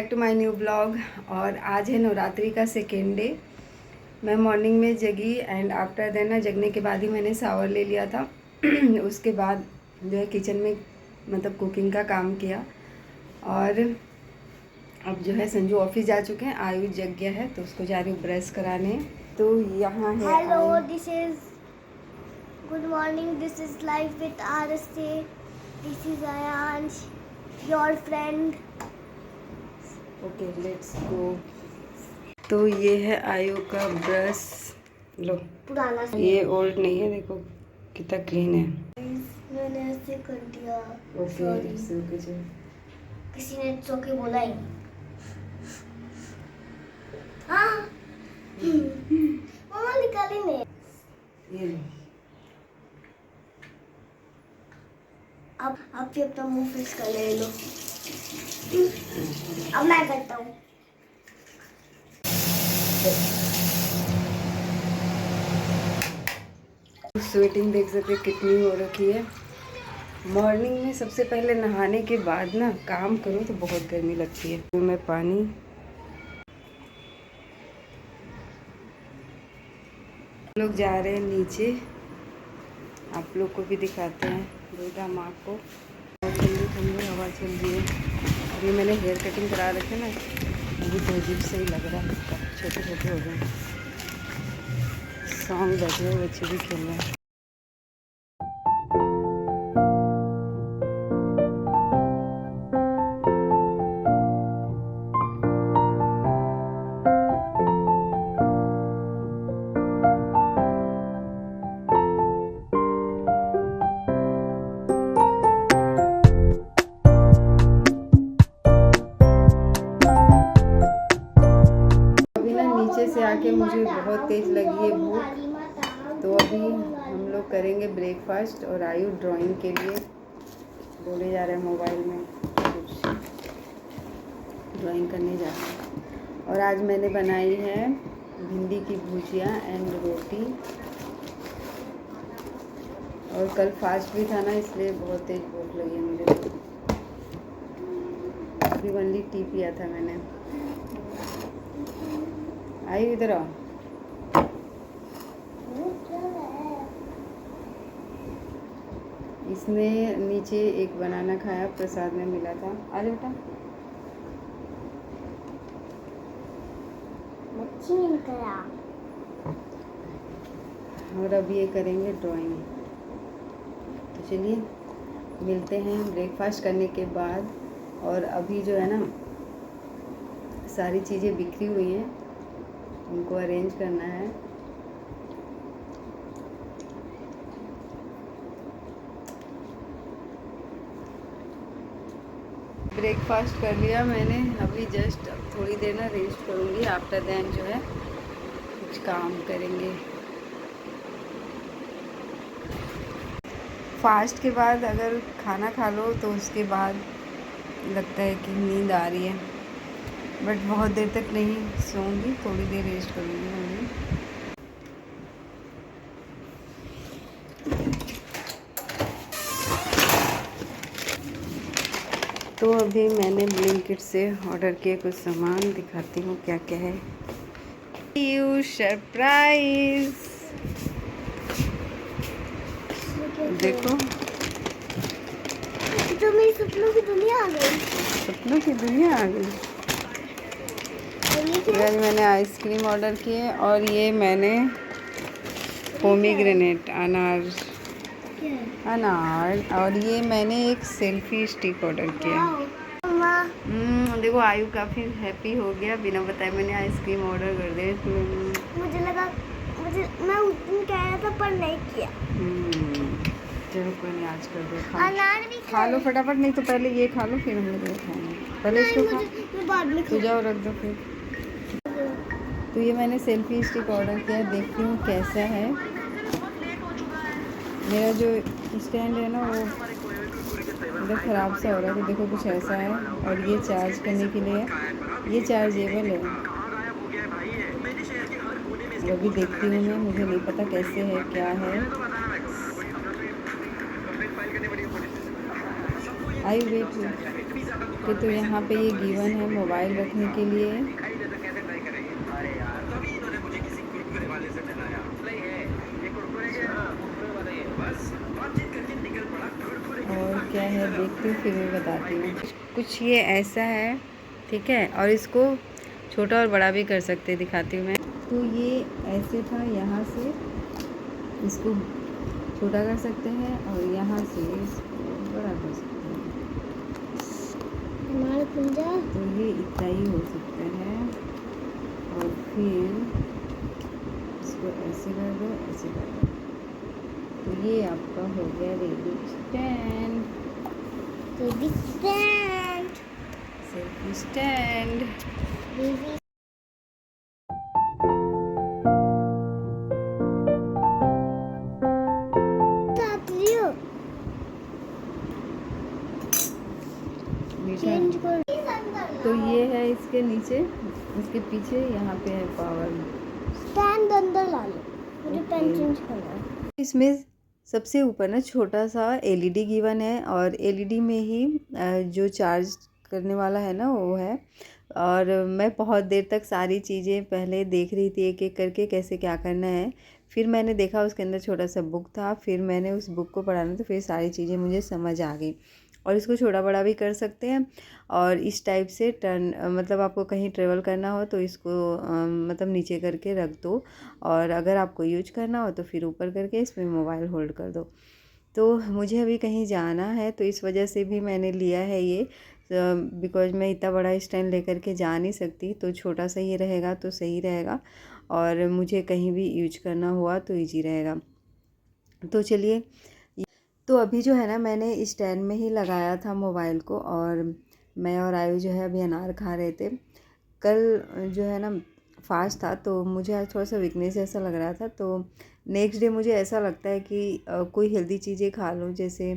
Back to my new blog. और आज है नवरात्रि का सेकेंड डे। मैं मॉर्निंग में जगी एंड आफ्टर देन ना जगने के बाद ही मैंने शावर ले लिया था। उसके बाद जो है किचन में मतलब कुकिंग का काम किया। और अब जो है संजू ऑफिस जा चुके हैं, आयु जग गया है तो उसको जा रही हूँ ब्रश कराने। तो यहाँ है hello, this is good morning, this is life with RSA, this is Aayansh your friend. Okay let's go. तो ये है आयु का ब्रश। लो पुराना ये ओल्ड नहीं है, देखो कितना क्लीन है। मैंने ऐसे कर दिया। ओके किसी ने सो के बोला ही हाँ। मम्मा निकाली नहीं। ये लो। अब आप भी अपना मुंह फिक्स कर ले लो। अब मैं करता हूँ। स्वेटिंग देख सकते कितनी हो रखी है। मॉर्निंग में सबसे पहले नहाने के बाद ना काम करो तो बहुत गर्मी लगती है। मैं पानी लोग जा रहे हैं नीचे, आप लोग को भी दिखाते हैं। दुर्गा माँ को ठंडी ठंडी हवा चल रही है। अभी मैंने हेयर कटिंग करा रखे ना, अभी तो अजीब से ही लग रहा है, छोटे छोटे हो गए। सॉन्ग बज रहे, बच्चे भी खेल रहे हैं। से आके मुझे बहुत तेज़ लगी है भूख, तो अभी हम लोग करेंगे ब्रेकफास्ट। और आयु ड्राइंग के लिए बोले जा रहे हैं मोबाइल में कुछ ड्राइंग करने जा रहे हैं। और आज मैंने बनाई है भिंडी की भुजिया एंड रोटी। और कल फास्ट भी था ना, इसलिए बहुत तेज़ भूख लगी है मुझे। अभी ओनली टी पिया था मैंने। आई इधर आओ। इसने नीचे एक बनाना खाया, प्रसाद में मिला था। आ जा बेटा। और अब ये करेंगे ड्राइंग। तो चलिए मिलते हैं ब्रेकफास्ट करने के बाद। और अभी जो है ना सारी चीज़ें बिखरी हुई हैं, उनको अरेंज करना है। ब्रेकफास्ट कर लिया मैंने, अभी जस्ट थोड़ी देर ना रेस्ट करूँगी। आफ्टर दैन जो है कुछ काम करेंगे। फास्ट के बाद अगर खाना खा लो तो उसके बाद लगता है कि नींद आ रही है, बट बहुत देर तक नहीं सोऊंगी, थोड़ी देर रेस्ट करूँगी मैं। तो अभी मैंने ब्लिंकिट से ऑर्डर किए कुछ सामान, दिखाती हूँ क्या क्या है। यू सरप्राइज देखो, तो मेरी सपनों की दुनिया आ गई। सपनों की दुनिया आ गई। आज मैंने आइसक्रीम ऑर्डर किए और ये मैंने पोमीग्रेनेट अनार और ये मैंने एक सेल्फी स्टिक ऑर्डर किया। देखो आयु काफ़ी हैप्पी हो गया, बिना बताए मैंने आइसक्रीम ऑर्डर कर दिया। मुझे लगा मैं उस दिन कह रहा था पर नहीं किया। चलो कोई नहीं, आज कर दो। अनार भी खा लो फटाफट, नहीं तो पहले ये खा लो फिर हम लोग खाएंगे। पहले इसको खा, बाद में तो जाओ रख दो फिर। तो ये मैंने सेल्फी स्टिक ऑर्डर किया, देखती हूँ कैसा है। मेरा जो स्टैंड है ना वो मतलब ख़राब सा हो रहा है, तो देखो कुछ ऐसा है। और ये चार्ज करने के लिए ये चार्जेबल है। अभी देखती हूँ मैं, मुझे नहीं पता कैसे है क्या है। आई वेट ओके, तो यहाँ पे ये गिवन है मोबाइल रखने के लिए। और क्या है देखती हूँ, फिर मैं बताती हूँ। कुछ ये ऐसा है, ठीक है, और इसको छोटा और बड़ा भी कर सकते हैं, दिखाती हूँ मैं। तो ये ऐसे था, यहाँ से इसको छोटा कर सकते हैं और यहाँ से इसको बड़ा कर सकते हैं। तो ये इतना ही हो सकता है। और फिर इसको ऐसे कर दो, ऐसे कर दो, तो ये आपका हो गया रेडी स्टैंड। Selfie stand. तो ये है इसके नीचे, इसके पीछे यहाँ पे है पावर स्टैंड। अंदर ला लो, मुझे पेन चेंज करना है। इसमें सबसे ऊपर ना छोटा सा एलईडी गिवन है, और एलईडी में ही जो चार्ज करने वाला है ना वो है। और मैं बहुत देर तक सारी चीज़ें पहले देख रही थी एक एक करके कैसे क्या करना है। फिर मैंने देखा उसके अंदर छोटा सा बुक था, फिर मैंने उस बुक को पढ़ा ना, तो फिर सारी चीज़ें मुझे समझ आ गई। और इसको छोटा बड़ा भी कर सकते हैं। और इस टाइप से टर्न, मतलब आपको कहीं ट्रेवल करना हो तो इसको मतलब नीचे करके रख दो, और अगर आपको यूज करना हो तो फिर ऊपर करके इसमें मोबाइल होल्ड कर दो। तो मुझे अभी कहीं जाना है, तो इस वजह से भी मैंने लिया है ये, बिकॉज़ मैं इतना बड़ा स्टैंड लेकर के जा नहीं सकती, तो छोटा सा ही रहेगा तो सही रहेगा, और मुझे कहीं भी यूज करना हुआ तो ईजी रहेगा। तो चलिए, तो अभी जो है ना, मैंने स्टैंड में ही लगाया था मोबाइल को, और मैं और आयु जो है अभी अनार खा रहे थे। कल जो है ना फास्ट था, तो मुझे आज थोड़ा सा वीकनेस ऐसा लग रहा था, तो नेक्स्ट डे मुझे ऐसा लगता है कि कोई हेल्दी चीज़ें खा लूँ। जैसे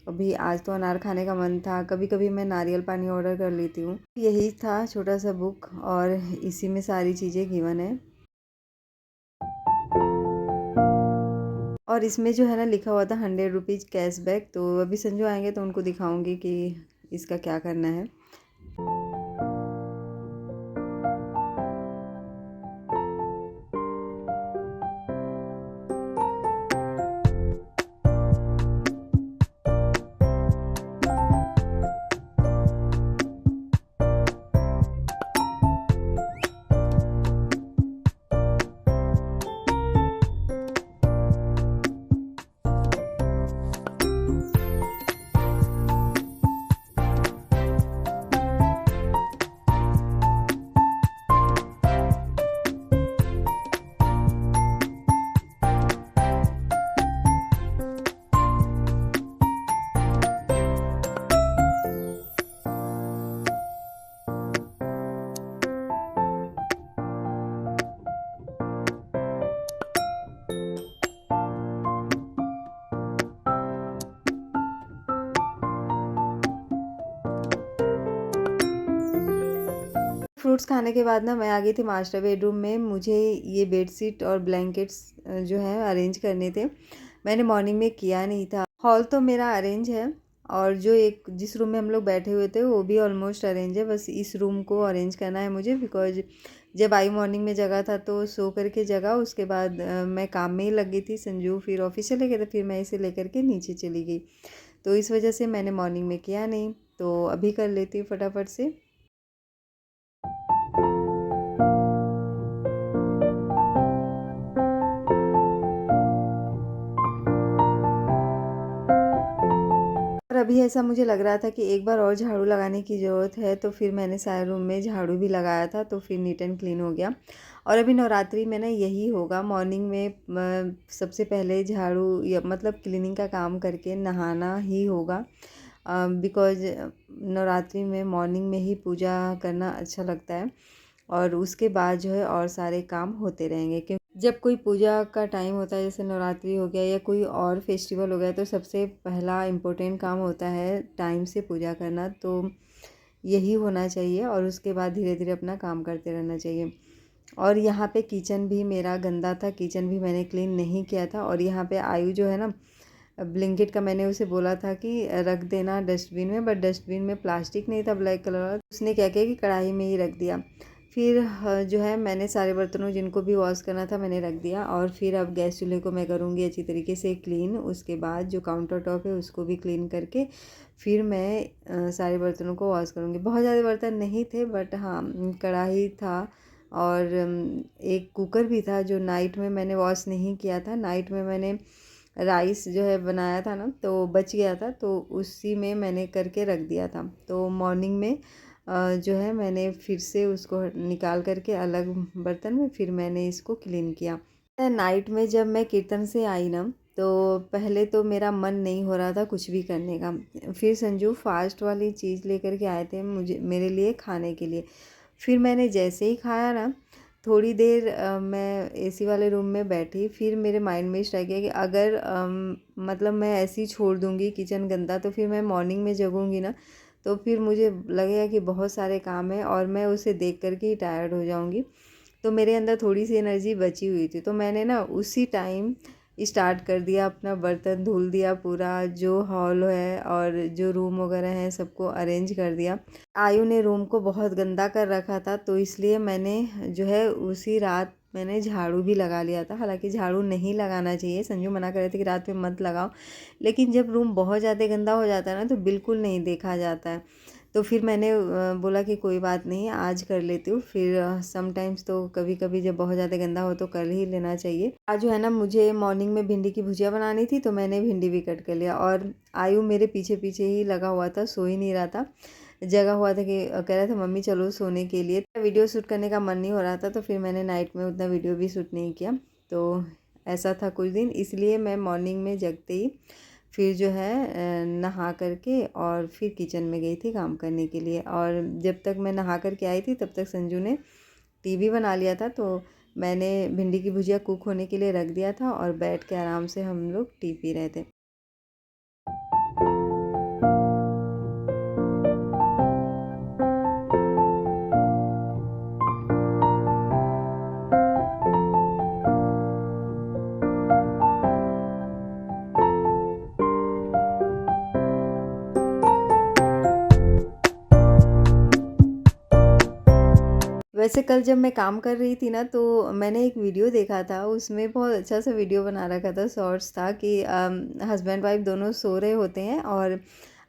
अभी आज तो अनार खाने का मन था, कभी कभी मैं नारियल पानी ऑर्डर कर लेती हूँ। यही था छोटा सा बुक, और इसी में सारी चीज़ें गिवन है। और इसमें जो है ना लिखा हुआ था 100 रुपीज़ कैशबैक। तो अभी संजू आएंगे तो उनको दिखाऊंगी कि इसका क्या करना है। फ्रूट्स खाने के बाद ना मैं आ गई थी मास्टर बेडरूम में। मुझे ये बेडशीट और ब्लैंकेट्स जो है अरेंज करने थे। मैंने मॉर्निंग में किया नहीं था। हॉल तो मेरा अरेंज है, और जो एक जिस रूम में हम लोग बैठे हुए थे वो भी ऑलमोस्ट अरेंज है। बस इस रूम को अरेंज करना है मुझे, बिकॉज जब आई मॉर्निंग में जगा था तो सो करके जगा, उसके बाद मैं काम में ही लग गई थी। संजू फिर ऑफिस चले गए थे, फिर मैं इसे लेकर के नीचे चली गई, तो इस वजह से मैंने मॉर्निंग में किया नहीं। तो अभी कर लेती हूँ फटाफट से। और अभी ऐसा मुझे लग रहा था कि एक बार और झाड़ू लगाने की ज़रूरत है, तो फिर मैंने सारे रूम में झाड़ू भी लगाया था, तो फिर नीट एंड क्लीन हो गया। और अभी नवरात्रि में ना यही होगा, मॉर्निंग में सबसे पहले झाड़ू या मतलब क्लीनिंग का काम करके नहाना ही होगा, बिकॉज नवरात्रि में मॉर्निंग में ही पूजा करना अच्छा लगता है, और उसके बाद जो है और सारे काम होते रहेंगे। क्योंकि जब कोई पूजा का टाइम होता है, जैसे नवरात्रि हो गया या कोई और फेस्टिवल हो गया, तो सबसे पहला इम्पोर्टेंट काम होता है टाइम से पूजा करना। तो यही होना चाहिए, और उसके बाद धीरे धीरे अपना काम करते रहना चाहिए। और यहाँ पे किचन भी मेरा गंदा था, किचन भी मैंने क्लीन नहीं किया था। और यहाँ पे आयु जो है ना ब्लिंकिट का मैंने उसे बोला था कि रख देना डस्टबिन में, बट डस्टबिन में प्लास्टिक नहीं था ब्लैक कलर वाला, उसने क्या किया कि कढ़ाई में ही रख दिया। फिर जो है मैंने सारे बर्तनों जिनको भी वॉश करना था मैंने रख दिया, और फिर अब गैस चूल्हे को मैं करूँगी अच्छी तरीके से क्लीन। उसके बाद जो काउंटर टॉप है उसको भी क्लीन करके फिर मैं सारे बर्तनों को वॉश करूँगी। बहुत ज़्यादा बर्तन नहीं थे, बट हाँ कढ़ाई था और एक कुकर भी था जो नाइट में मैंने वॉश नहीं किया था। नाइट में मैंने राइस जो है बनाया था ना, तो बच गया था, तो उसी में मैंने करके रख दिया था। तो मॉर्निंग में जो है मैंने फिर से उसको निकाल करके अलग बर्तन में फिर मैंने इसको क्लीन किया। नाइट में जब मैं कीर्तन से आई ना, तो पहले तो मेरा मन नहीं हो रहा था कुछ भी करने का। फिर संजू फास्ट वाली चीज़ लेकर के आए थे मुझे, मेरे लिए खाने के लिए। फिर मैंने जैसे ही खाया ना, थोड़ी देर मैं एसी वाले रूम में बैठी। फिर मेरे माइंड में स्ट्राइक किया कि अगर मतलब मैं ऐसे ही छोड़ दूँगी किचन गंदा, तो फिर मैं मॉर्निंग में जगूँगी ना, तो फिर मुझे लगेगा कि बहुत सारे काम हैं और मैं उसे देख कर के ही टायर्ड हो जाऊँगी। तो मेरे अंदर थोड़ी सी एनर्जी बची हुई थी, तो मैंने ना उसी टाइम स्टार्ट कर दिया, अपना बर्तन धुल दिया पूरा, जो हॉल है और जो रूम वगैरह हैं सबको अरेंज कर दिया। आयु ने रूम को बहुत गंदा कर रखा था, तो इसलिए मैंने जो है उसी रात मैंने झाड़ू भी लगा लिया था। हालांकि झाड़ू नहीं लगाना चाहिए, संजू मना कर रहे थे कि रात में मत लगाओ, लेकिन जब रूम बहुत ज़्यादा गंदा हो जाता है ना तो बिल्कुल नहीं देखा जाता है। तो फिर मैंने बोला कि कोई बात नहीं आज कर लेती हूँ। फिर समटाइम्स तो कभी कभी जब बहुत ज़्यादा गंदा हो तो कर ही लेना चाहिए। आज जो है ना मुझे मॉर्निंग में भिंडी की भुजिया बनानी थी, तो मैंने भिंडी भी कट कर लिया, और आयु मेरे पीछे पीछे ही लगा हुआ था, सो ही नहीं रहा था। जगा हुआ था कि कह रहा था मम्मी चलो सोने के लिए। वीडियो शूट करने का मन नहीं हो रहा था, तो फिर मैंने नाइट में उतना वीडियो भी शूट नहीं किया। तो ऐसा था कुछ दिन, इसलिए मैं मॉर्निंग में जगते ही फिर जो है नहा करके और फिर किचन में गई थी काम करने के लिए। और जब तक मैं नहा करके आई थी तब तक संजू ने टीवी बना लिया था, तो मैंने भिंडी की भुजिया कुक होने के लिए रख दिया था और बैठ के आराम से हम लोग टी पी रहे थे। वैसे कल जब मैं काम कर रही थी ना, तो मैंने एक वीडियो देखा था, उसमें बहुत अच्छा सा वीडियो बना रखा था, शॉर्ट्स था कि हस्बैंड वाइफ दोनों सो रहे होते हैं और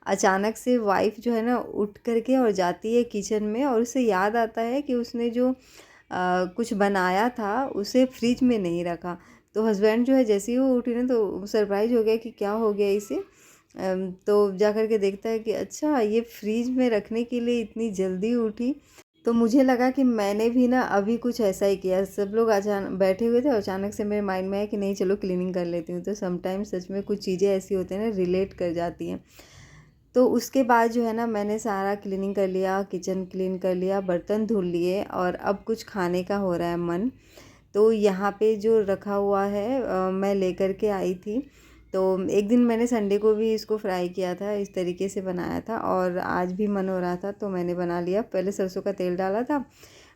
अचानक से वाइफ जो है ना उठ करके और जाती है किचन में, और उसे याद आता है कि उसने जो कुछ बनाया था उसे फ्रिज में नहीं रखा। तो हस्बैंड जो है जैसे ही वो उठी ना तो सरप्राइज हो गया कि क्या हो गया इसे। तो जा कर के देखता है कि अच्छा ये फ्रिज में रखने के लिए इतनी जल्दी उठी। तो मुझे लगा कि मैंने भी ना अभी कुछ ऐसा ही किया। सब लोग अचानक बैठे हुए थे और अचानक से मेरे माइंड में आया कि नहीं चलो क्लीनिंग कर लेती हूँ। तो समटाइम्स सच में कुछ चीज़ें ऐसी होती हैं ना, रिलेट कर जाती हैं। तो उसके बाद जो है ना मैंने सारा क्लीनिंग कर लिया, किचन क्लीन कर लिया, बर्तन धुल लिए, और अब कुछ खाने का हो रहा है मन। तो यहाँ पे जो रखा हुआ है मैं लेकर के आई थी। तो एक दिन मैंने संडे को भी इसको फ्राई किया था, इस तरीके से बनाया था, और आज भी मन हो रहा था तो मैंने बना लिया। पहले सरसों का तेल डाला था,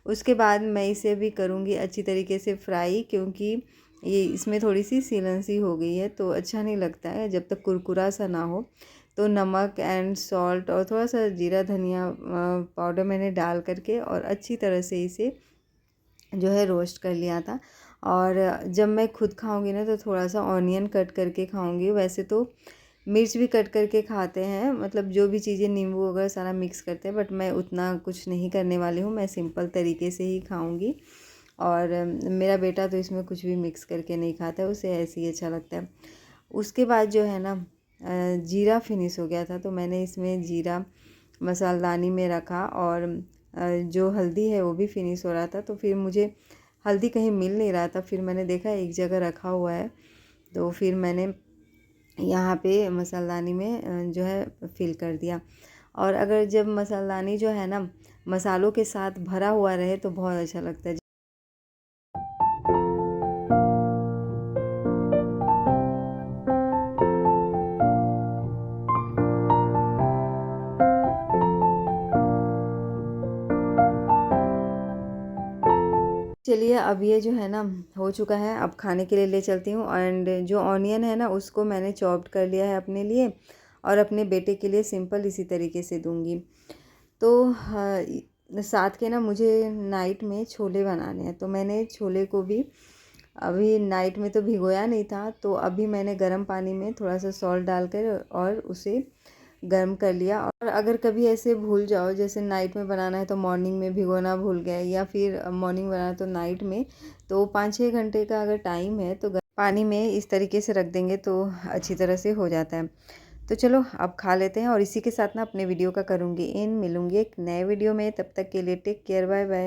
उसके बाद मैं इसे भी करूँगी अच्छी तरीके से फ्राई, क्योंकि ये इसमें थोड़ी सी सीलन सी हो गई है तो अच्छा नहीं लगता है जब तक कुरकुरा सा ना हो। तो नमक एंड सॉल्ट और थोड़ा सा जीरा धनिया पाउडर मैंने डाल करके और अच्छी तरह से इसे जो है रोस्ट कर लिया था। और जब मैं खुद खाऊंगी ना तो थोड़ा सा ऑनियन कट करके खाऊंगी। वैसे तो मिर्च भी कट करके खाते हैं, मतलब जो भी चीज़ें नींबू वगैरह सारा मिक्स करते हैं, बट मैं उतना कुछ नहीं करने वाली हूँ, मैं सिंपल तरीके से ही खाऊंगी। और मेरा बेटा तो इसमें कुछ भी मिक्स करके नहीं खाता है, उसे ऐसे ही अच्छा लगता है। उसके बाद जो है ना जीरा फिनिश हो गया था, तो मैंने इसमें जीरा मसालदानी में रखा, और जो हल्दी है वो भी फिनिश हो रहा था। तो फिर मुझे हल्दी कहीं मिल नहीं रहा था, फिर मैंने देखा एक जगह रखा हुआ है, तो फिर मैंने यहाँ पे मसालदानी में जो है फिल कर दिया। और अगर जब मसालदानी जो है ना मसालों के साथ भरा हुआ रहे तो बहुत अच्छा लगता है। चलिए अब ये जो है ना हो चुका है, अब खाने के लिए ले चलती हूँ। एंड जो ऑनियन है ना उसको मैंने चॉप्ड कर लिया है अपने लिए, और अपने बेटे के लिए सिंपल इसी तरीके से दूंगी। तो साथ के ना मुझे नाइट में छोले बनाने हैं, तो मैंने छोले को भी अभी नाइट में तो भिगोया नहीं था, तो अभी मैंने गर्म पानी में थोड़ा सा सॉल्ट डालकर और उसे गर्म कर लिया। और अगर कभी ऐसे भूल जाओ, जैसे नाइट में बनाना है तो मॉर्निंग में भिगोना भूल गए, या फिर मॉर्निंग बनाना तो नाइट में, तो 5-6 घंटे का अगर टाइम है तो पानी में इस तरीके से रख देंगे तो अच्छी तरह से हो जाता है। तो चलो अब खा लेते हैं, और इसी के साथ ना अपने वीडियो का करूँगी मिलूँगी एक नए वीडियो में। तब तक के लिए टेक केयर, बाय बाय।